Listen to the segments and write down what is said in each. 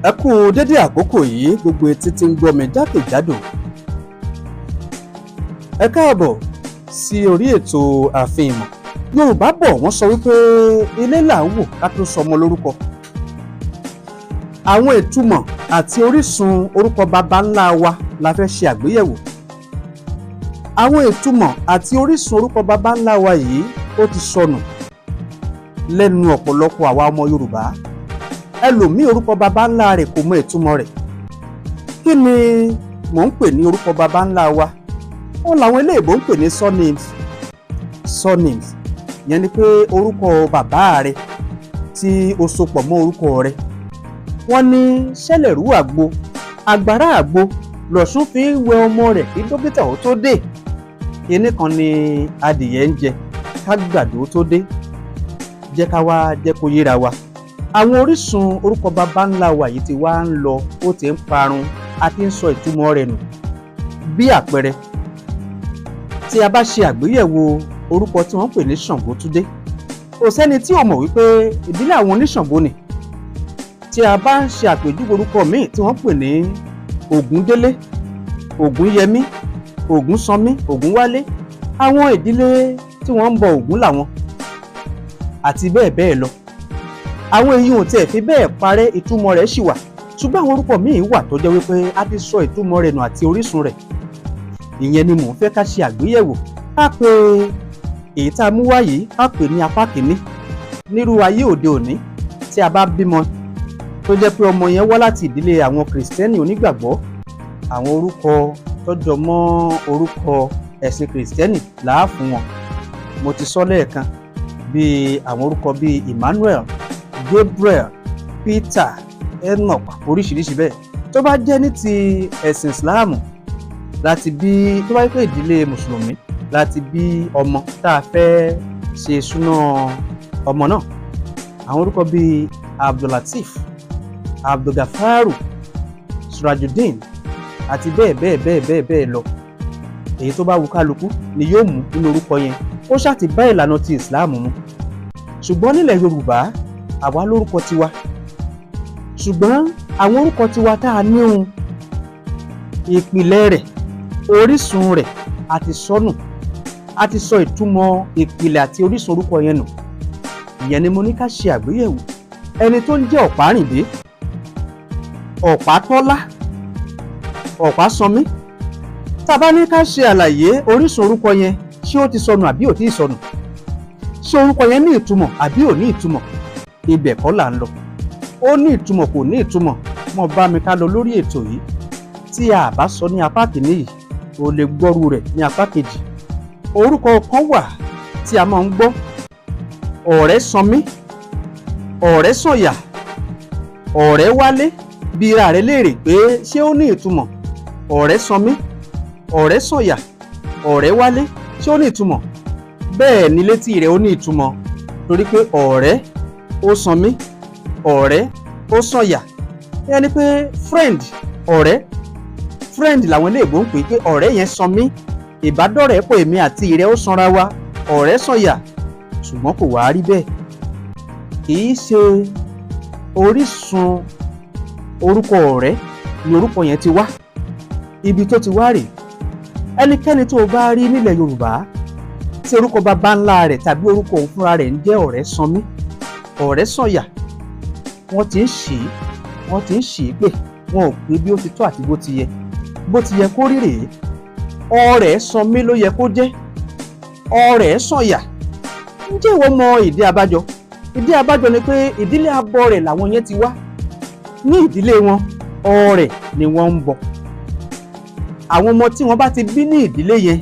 Ẹ kú dédé àkókò yìí gbogbo etí tí ń gbọ́ mi jákèjádò. Ẹ káàbọ̀ sí orí ètò ààfin ìmọ̀. Yorùbá bọ̀ wọ́n sọ wípé ilé là ń wò ká tó sọmọ lórúkọ. Àwọn ìtumọ̀ àti orísun orúkọ baba ńlá wa la fẹ́ ṣe àgbéyẹ̀wò. Àwọn ìtumọ̀ àti orísun orúkọ baba ńlá wa yìí ó ti sọnù lẹ́nu ọ̀pọ̀lọpọ̀ àwa ọmọ Yorùbá. Ẹlòmíì orúkọ baba ńlá rẹ̀ kò mọ ìtumọ̀ rẹ̀. Kí ni mò ń pè ní orúkọ baba ńlá wa? Wọ́n làwọn eléèbó ń pè ní surnames. Yẹn ni pé orúkọ bàbá rẹ̀ tí ó sopọ̀ mọ́ orúkọ rẹ̀. Wọ́n ní ṣẹlẹ̀rú àgbo, àgbàrá àgbo lọ̀ṣun fi ń wẹ ọmọ rẹ̀ kí dókítà ó tó dé. Kinní kan ni adìyẹ ń jẹ ká gbàdo tó dé. Jẹ́ ká wá jẹ́ kó yéra wa. Àwọn orísun orúkọ baba ńlá wa yìí ti wá ń lọ, ó ti ń parun, a ti ń sọ ìtumọ̀ rẹ̀ nù. Bí àpẹẹrẹ, tí a bá ṣe àgbéyẹ̀wò orúkọ tí wọ́n pè ní Ṣàngótúndé, kò sẹ́ni tí ò mọ̀ wípé ìdílé àwọn oníṣàngó ni. Tí a bá ń ṣe àpèjúwe orúkọ míì tí wọ́n pè ní Ògúndélé, Ògúnyẹmí, Ògúnsanmí, Ògúnwálé, àwọn ìdílé tí wọ́n ń bọ Ògún làwọn, àti bẹ́ẹ̀ bẹ́ẹ̀ lọ. Àwọn èyí ò tiẹ̀ fi bẹ́ẹ̀ parẹ́, ìtumọ̀ rẹ̀ ṣì wà, ṣùgbọ́n àwọn orúkọ míì wà tó jẹ́ wípé a ti sọ ìtumọ̀ rẹ̀ nù àti orísun rẹ̀. Ìyẹn ni mò ń fẹ́ ká ṣe àgbéyẹ̀wò. Ká pé èyí tá a mú wá yìí, ká pè ní apá kìíní. Nírú ayé òde òní, tí a bá bímọ tó jẹ́ pé ọmọ yẹn wá láti ìdílé àwọn kìrìsìtẹ́nì onígbàgbọ́, àwọn orúkọ tó jọ mọ́ orúkọ ẹ̀sìn kìrìsìtẹ́nì là á fún wọn. Mo ti sọ lẹ́ẹ̀kan, bíi àwọn orúkọ bíi Emmanuel, Gabriel, Peter, Enoch, oríṣiríṣi bẹ́ẹ̀. Tó bá jẹ́ ní ti ẹ̀sìn Ìsìláàmù, láti bí tó bá jẹ́ pé ìdílé mùsùlùmí láti bí ọmọ tá a fẹ́ ṣe súná ọmọ náà, àwọn orúkọ bíi Abdulateef, Abdulgafaru, Surajudeen àti bẹ́ẹ̀ bẹ́ẹ̀ bẹ́ẹ̀ bẹ́ẹ̀ bẹ́ẹ̀ lọ. Èyí tó bá wù kálukú ni yóò mú nínú orúkọ yẹn, ó ṣáà ti bá ìlànà ti Ìsìláàmù mu. Ṣùgbọ́n nílẹ̀ Yorùbá, àwa lórúkọ tiwa. Ṣùgbọ́n àwọn orúkọ tiwa tá a ní ohun ìpìlẹ̀ rẹ̀, orísun rẹ̀ àti sọnù, a ti sọ ìtumọ̀ ìpìlẹ̀ àti orísun orúkọ yẹn nù. Ìyẹn ni mo ní ká ṣe àgbéyẹ̀wò. Ẹni tó ń jẹ́ Ọ̀párìndé, Ọ̀pátọ́lá, Ọ̀pásanmí, tá a bá ní ká ṣe àlàyé orísun orúkọ yẹn, ṣé ó ti sọnù àbí ò tí ì sọnù? Ṣé orúkọ yẹn ní ìtumọ̀ àbí ò ní ìtumọ̀? Ibẹ̀ kọ́ là ń lọ. Ó ní ìtumọ̀ kò ní ìtumọ̀, mo bá mi ká lọ lórí ètò yìí. Tí a bá sọ ní apá kìíní yìí, o lè gbọ́rú rẹ̀ ní apá kejì. Orúkọ kan wà tí a máa ń gbọ́: Ọ̀rẹ́sanmí, Ọ̀rẹ́sànyà, Ọ̀rẹ́wálé. Bi ra rẹ̀ léèrè pé ṣé ó ní ìtumọ̀? Ọ̀rẹ́sanmí, Ọ̀rẹ́sànyà, Ọ̀rẹ́wálé, ṣé ó ní ìtumọ̀? Bẹ́ẹ̀ ni létí rẹ̀ ó ní ìtumọ̀, torí pé ọ̀rẹ́ ó sanmí, ọ̀rẹ́ ó sànyà. Ìyẹn ni pé friend, ọ̀rẹ́, friend làwọn eléèbó ń pè pé ọ̀rẹ́ yẹn sanmí, ìbádọ́rẹ̀ẹ́ pọ̀ èmi àti rẹ̀ ó sanra wa, ọ̀rẹ́ sànyà. Ṣùgbọ́n kò wá rí bẹ́ẹ̀. Kì í ṣe orísun orúkọ ọ̀rẹ́ ni orúkọ yẹn ti wá. Ibi tó ti wá rèé. Ẹnikẹ́ni tó o bá rí nílẹ̀ Yorùbá tí orúkọ baba ńlá rẹ̀ tàbí orúkọ òun fúnra rẹ̀ ń jẹ́ Ọ̀rẹ́sanmí, Ọ̀rẹ́sànyà, wọ́n ti ń ṣì í pè, wọn ò pé bí ó ti tọ́ àti bó ti yẹ. Bó ti yẹ kó rí rèé. Ọ̀rẹ́sanmí ló yẹ kó jẹ́. Ọ̀rẹ́sànyà. Ǹjẹ́ ìwọ mọ ìdí abájọ? Ìdí abájọ ni pé ìdílé abọrẹ̀ làwọn yẹn ti wá. Ní ìdílé wọn, ọrẹ̀ ni wọ́n ń bọ. Àwọn ọmọ tí wọ́n bá ti bí ní ìdílé yẹn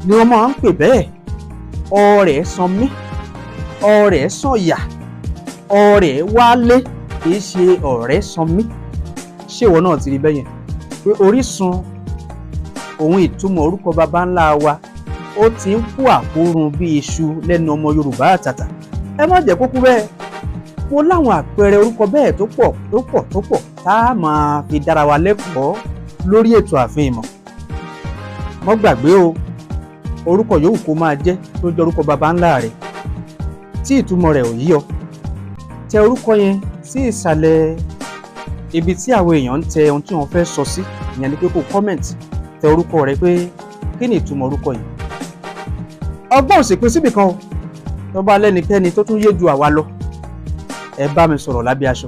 ni wọ́n máa ń pè bẹ́ẹ̀. Ọ̀rẹ́sanmí, Ọ̀rẹ́sànyà, Ọ̀rẹ́wálé, kì í ṣe Ọ̀rẹ́sanmí. Ṣé ìwọ náà ti rí bẹ́yẹn? Pé orísun ohun ìtumọ̀ orúkọ baba ńlá wa ó ti ń kú àkórun bí iṣu lẹ́nu ọmọ Yorùbá àtàtà. Ẹ má jẹ́ kókó bẹ́ẹ̀. Mo láwọn àpẹẹrẹ orúkọ bẹ́ẹ̀ tó pọ̀ tá a máa fi dára wa lẹ́kọ̀ọ́ lórí ètò ààfin ìmọ̀. Má gbàgbé o, orúkọ yòówù kó máa jẹ́ tó jẹ́ orúkọ baba ńlá rẹ̀ tí ìtumọ̀ rẹ̀ ò yí ọ, tẹ orúkọ yẹn sí ìsàlẹ̀ ibi tí àwọn èèyàn ń tẹ ohun tí wọ́n fẹ́ sọ sí, ìyẹn ni pé kó comment tẹ orúkọ rẹ pé kí ni ìtumọ̀ orúkọ yìí. Ọgbọ́n ò sì pín síbì kan o, tó bá lẹ́nikẹ́ni tó tún yé ju àwa lọ, ẹ bá mi sọ̀rọ̀ lábẹ́ aṣọ.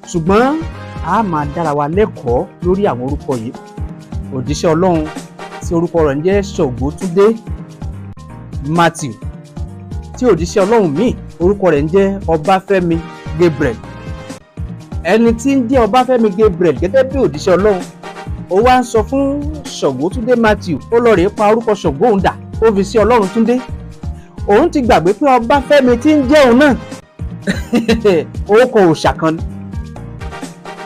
Ṣùgbọ́n a máa dára wa lẹ́kọ̀ọ́ lórí àwọn orúkọ yìí. Òjíṣẹ́ Ọlọ́run tí orúkọ rẹ̀ ń jẹ́ Ṣògótúndé Matthew, tí òjíṣẹ́ Ọlọ́run míì orúkọ rẹ̀ ń jẹ́ Ọbáfẹ́mi Gabriel. Ẹni tí ń jẹ́ Ọbáfẹ́mi Gabriel gẹ́gẹ́ bí òjíṣẹ́ Ọlọ́run, ó wá ń sọ fún Ṣògótúndé Matthew ó lọ rèé pa orúkọ Ṣògó òun dà, ó fi sí Ọlọ́run Túndé. Òun ti gbàgbé pé Ọbáfẹ́mi tí ń jẹ́ òun náà orúkọ òòṣà kan ni.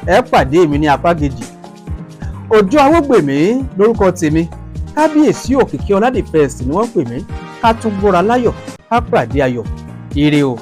Ẹ pàdé mi ní apá kejì. Òjó Awógbèmí lórúkọ tèmi, Kábíyèsí Òkìkí Ọládìfẹ̀sì ni wọ́n pè mí. Ká tún gbọ́ra láyọ̀, ká pàdé ayọ̀. Ire o.